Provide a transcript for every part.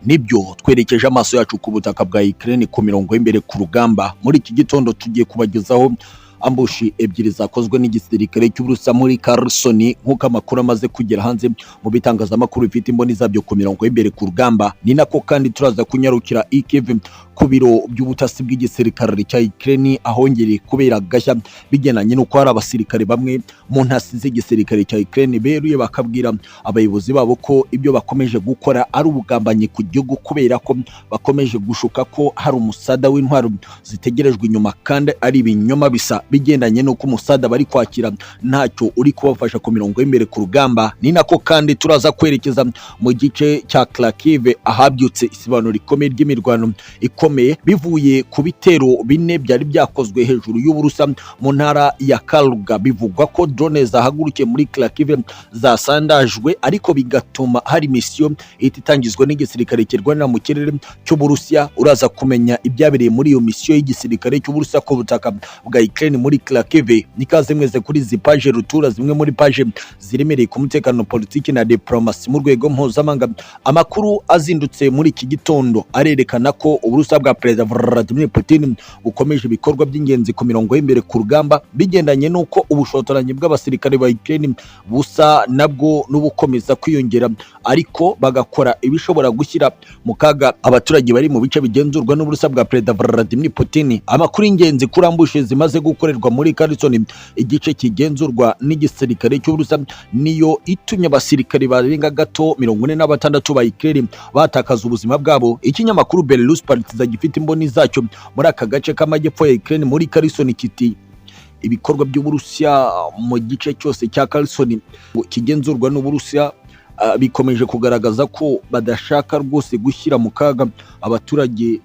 nibyo twerekeje amaso yacu ku butaka bwa Ukraine ku mirongo y'imbere ku rugamba. Muri iki gitondo tugiye kubagezaho ambushi ebyiri zakozwe n'igisirikare cy'Uburusiya muri Kherson, nk'uko amakuru amaze kugera hanze mu bitangazamakuru bifite imboni zabyo ku mirongo y'imbere ku rugamba. Ni nako kandi turaza kunyarukira Kiev ku biro by'ubutasi bw'igisirikare cya Ukraine ahongereye kubera gashya bigenanye n'uko hari abasirikare bamwe mu ntasi z'igisirikare cya Ukraine beruye bakabwira abayobozi babo ko ibyo bakomeje gukora ari ubugambanyi ku gihugu, kubera ko bakomeje gushuka ko hari umusada w'intwaro zitegerejwe inyuma kandi ari ibinyoma bisa bigendanye n'uko umusada bari kwakira ntacyo uri kubafasha ku mirongo y'imbere ku rugamba. Ni nako kandi turaza kwerekeza mu gice cya Kharkiv ahabyutse isibano rikomeye ry'imirwano bivuye ku bitero bine byari byakozwe hejuru y'Uburusiya mu ntara ya Kaluga. Bivugwa ko drone zahagurukiye muri Kharkiv zasandajwe, ariko bigatuma hari misiyo itangizwa n'igisirikare kirwanira mu kirere cy'Uburusiya. Uraza kumenya ibyabereye muri iyo misiyo y'igisirikare cy'Uburusiya ku butaka bwa Ukraine muri Kharkiv. Nikaze mweze kuri izi page rutura, zimwe muri page ziremereye ku mutekano, politiki na diplomasi mu rwego mpuzamahanga. Amakuru azindutse muri iki gitondo arerekana ko Uburusiya bwa Perezida Vladimir Putin bukomeje ibikorwa by'ingenzi ku mirongo y'imbere ku rugamba, bigendanye n'uko ubushotoranyi bw'abasirikare ba Ukraine busa nabwo n'ubukomeza kwiyongera, ariko bagakora ibishobora gushyira mu kaga abaturage bari mu bice bigenzurwa n'Uburusiya bwa Perezida Vladimir Putin. Amakuru y'ingenzi kuri ambushe zimaze gukorerwa muri Kherson, igice kigenzurwa n'igisirikare cy'Uburusiya, niyo itumye abasirikare barenga gato 46 ba Ukraine batakaza ubuzima bwabo. Ikinyamakuru Belarus gifite imboni zacyo muri aka gace k'amajyepfo ya Ukraine muri Kherson kiti ibikorwa by'Uburusiya mu gice cyose cya Kherson kigenzurwa n'Uburusiya bikomeje kugaragaza ko badashaka rwose gushyira mu kaga abaturage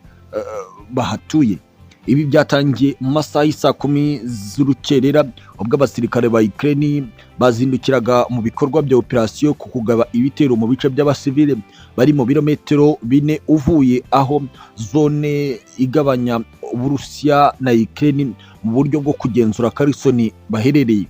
bahatuye. Ibi byatangiye mu masaha y'isa 10 z'urukerera, ubwo abasirikare ba Ukraine bazindukiraga mu bikorwa bya operasiyo ku kugaba ibitero mu bice by'abasivile bari mu birometero 4 uvuye aho zone igabanya Uburusiya na Ukraine mu buryo bwo kugenzura Kherson baherereye.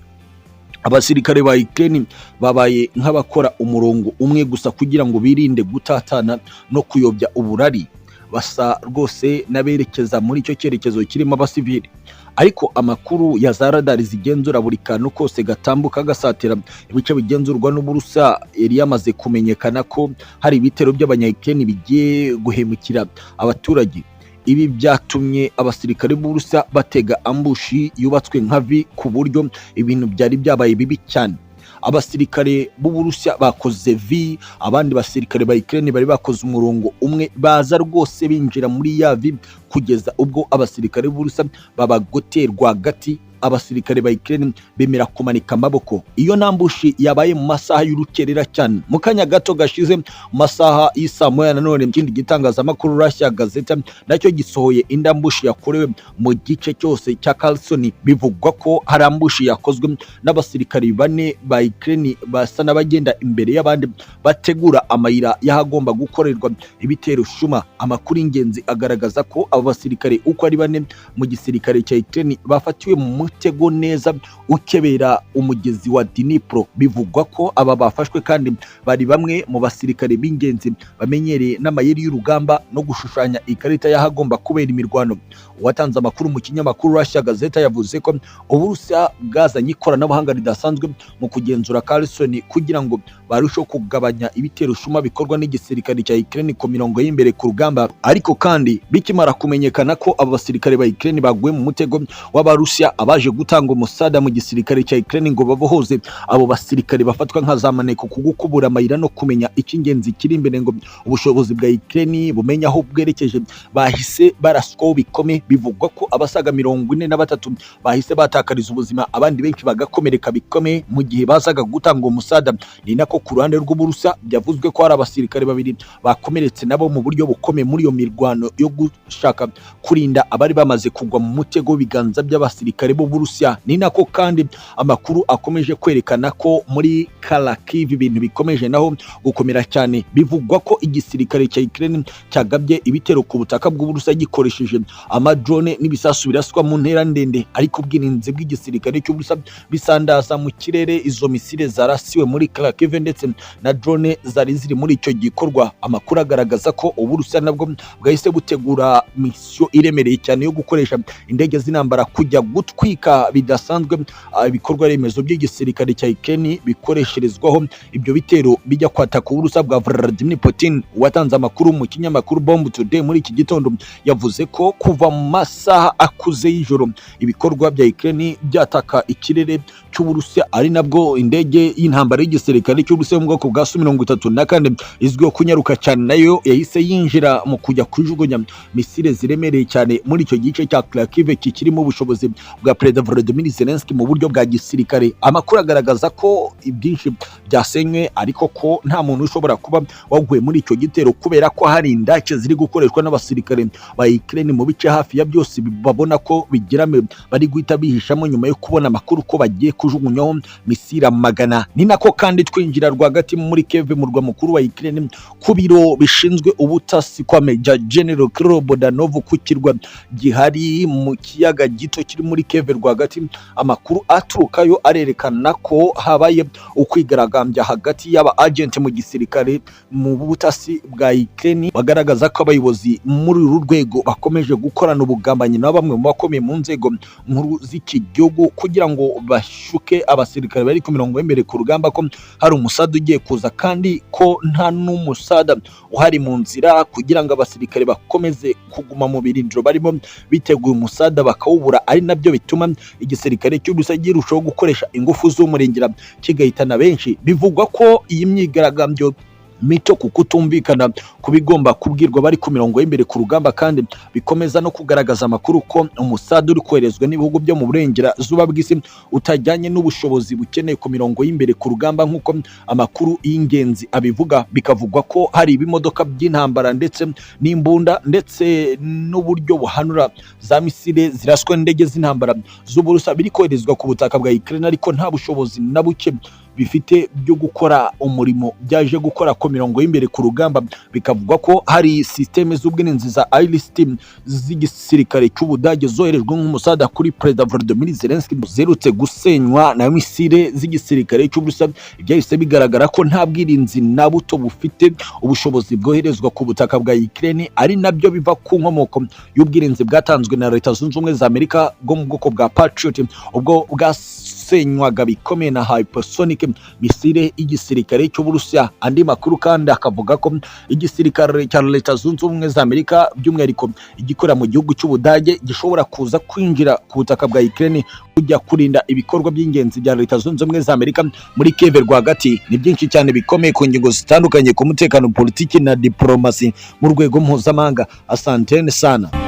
Abasirikare ba Ukraine babaye nk'abakora umurongo umwe gusa kugira ngo birinde gutatana no kuyobya uburari, basa rwose naberekeza muri icyo cyerekezo kirimo abasivili. Ariko amakuru ya za radar zigenzura buri kantu kose gatambuka gasatira ibice bigenzurwa n'Uburusiya yari yamaze kumenyekana ko hari ibitero by'abanya-Ukraine bigiye guhemukira abaturage. Ibi byatumye abasirikare b'Uburusiya batega ambushi yubatswe nka V, ku buryo ibintu byari byabaye bibi cyane. Abasirikare b'Uburusiya bakoze V, abandi basirikare ba Ukraine bari bakoze umurongo umwe, baza rwose binjira muri ya V kugeza ubwo abasirikare b'Uburusiya babagoterwa hagati. Abasirikare ba Ukraine bemera kumanika amaboko. Iyo nambushi yabaye mu masaha y'urukerera cyane. Mu kanya gato gashize mu masaha y'isa moya nanone ikindi gitangazamakuru Russia Gazeta nacyo gisohoye indambushi yakorewe mu gice cyose cya Kherson. Bivugwa ko hari ambushi yakozwe n'abasirikare 4 ba Ukraine basa n'abagenda imbere y'abandi bategura amayira y'ahagomba gukorerwa ibitero shuma. Amakuru y'ingenzi agaragaza ko abo basirikare uko ari 4 mu gisirikare cya Ukraine bafatiwe mu tego neza ukebera umugezi wa Dnipro. Bivugwa ko aba bafashwe kandi bari bamwe mu basirikare b'ingenzi bamenyereye n'amayeri y'urugamba no gushushanya ikarita y'ahagomba kubera imirwano. Watanze amakuru mu kinyamakuru Russia Gazeta yavuze ko Uburusiya bwazanye ikoranabuhanga ridasanzwe mu kugenzura Kherson kugira ngo barusheho kugabanya ibitero shuma bikorwa n'igisirikare cya Ukraine ku mirongo y'imbere ku rugamba. Ariko kandi bikimara kumenyekana ko aba basirikare ba Ukraine baguye mu mutego w'Abarusiya abaje gutanga umusada mu gisirikare cya Ukraine ngo babohoze abo basirikare bafatwa nka zamaneko ku gukubura amayira no kumenya icy'ingenzi kiri imbere ngo ubushobozi bwa Ukraine bumenya aho bwerekeje, bahise baraswaho bikomeye. Bivugwa ko abasaga 43 bahise batakariza ubuzima, abandi benshi bagakomereka bikomeye mu gihe bazaga gutanga umusada. Ni nako ku ruhande rw'Uburusiya byavuzwe ko hari abasirikare 2 bakomeretse nabo mu buryo bukomeye muri iyo mirwano yo gushaka kurinda abari bamaze kugwa mu mutego biganza by'abasirikare b'Uburusiya. Ni nako kandi amakuru akomeje kwerekana ko muri Kharkiv ibintu bikomeje naho gukomera cyane. Bivugwa ko igisirikare cya Ukraine cyagabye ibitero ku butaka bw'Uburusiya gikoresheje amadrone n'ibisasu biraswa mu ntera ndende, ariko ubwirinzi bw'igisirikare cy'Uburusiya bisandaza mu kirere izo misile zarasiwe muri Kharkiv ndetse na drone zari ziri muri icyo gikorwa. Amakuru agaragaza ko Uburusiya nabwo bwahise butegura misiyo iremereye cyane yo gukoresha indege z'intambara kujya gutwika bidasanzwe ibikorwa remezo by'igisirikare cya Ukraine bikoresherezwaho ibyo bitero bijya kwataka Uburusiya bwa Vladimir Putin. Watanze amakuru mu kinyamakuru Bomb Today muri iki gitondo yavuze ko kuva mu masaha akuze y'ijoro ibikorwa bya Ukraine byataka ikirere cy'Uburusiya, ari nabwo indege y'intambara y'igisirikare cy'Uburusiya mu bwoko bwa Su-34 izwiho kunyaruka cyane nayo yahise yinjira mu kujya kujugunya misile ziremereye cyane muri icyo gice cya Kharkiv kikirimo ubushobozi bwa Perezida Volodymyr Zelensky mu buryo bwa gisirikare. Amakuru agaragaza ko ibyinshi byasenywe ariko ko nta muntu ushobora kuba waguye muri icyo gitero kubera ko hari indake ziri gukoreshwa n'abasirikare ba Ukraine mu bice hafi ya byose babona ko bigirame bari guhita bihishamo nyuma yo kubona amakuru ko bagiye kujugunyaho misile magana. Ni nako kandi twinjira rwagati muri Kiev mu rwa mukuru wa Ukraine ku biro bishinzwe ubutasi kwa Major General Kirill Bodanov ku kirwa gihari mu kiyaga gito kiri muri Kiev rwagati. Amakuru aturukayo arerekana ko habaye ukwigaragambya hagati y'aba agent mu gisirikare mu butasi bwa Ukraine, bagaragaza ko abayobozi muri uru rwego bakomeje gukorana ubugambanyi na bamwe mu bakomeye mu nzego nkuru z'iki gihugu kugira ngo bashuke abasirikare bari ku mirongo y'imbere ku rugamba ko hari umusada ugiye kuza kandi ko nta n'umusada uhari mu nzira, kugira ngo abasirikare bakomeze kuguma mu birindiro barimo biteguye umusada bakawubura, ari nabyo bituma igisirikare cy'Uburusiya girushaho gukoresha ingufu z'umurengera kigahitana benshi. Bivugwa ko iyi myigaragambyo mito ku kutumvikana kubigomba kubwirwa bari ku mirongo y'imbere ku rugamba kandi bikomeza no kugaragaza amakuru ko umusada uri koherezwa n'ibihugu byo mu burengerazuba bw'isi utajyanye n'ubushobozi bukeneye ku mirongo y'imbere ku rugamba nk'uko amakuru y'ingenzi abivuga. Bikavugwa ko hari ibimodoka by'intambara ndetse n'imbunda ndetse n'uburyo buhanura za misile ziraswa n'indege z'intambara z'Uburusiya biri koherezwa ku butaka bwa Ukraine, ariko nta bushobozi na buke bifite byo gukora umurimo byaje gukora ku mirongo y'imbere ku rugamba. Bikavugwa ko hari systeme z'ubwirinzi za IRIS-T z'igisirikare cy'Ubudage zoherejwe nk'umusada kuri Perezida Volodymyr Zelensky zerutse gusenywa na misile z'igisirikare cy'Uburusiya. Ibyahise bigaragara ko nta bwirinzi na buto bufite ubushobozi bwoherezwa ku butaka bwa Ukraine, ari nabyo biva ku nkomoko y'ubwirinzi bwatanzwe na Leta Zunze Ubumwe za Amerika bwo mu bwoko bwa Patriot ubwo bwasenywaga bikomeye na hypersonic misile igisirikare cy'Uburusiya. Andi makuru kandi akavuga ko igisirikare cya Leta Zunze Ubumwe za Amerika by'umwihariko igikora mu gihugu cy'Ubudage gishobora kuza kwinjira ku butaka bwa Ukraine kujya kurinda ibikorwa by'ingenzi bya Leta Zunze Ubumwe za Amerika muri Kiev rwagati. Ni byinshi cyane bikomeye ku ngingo zitandukanye ku mutekano, politiki na diplomasi mu rwego mpuzamahanga. Asantene sana.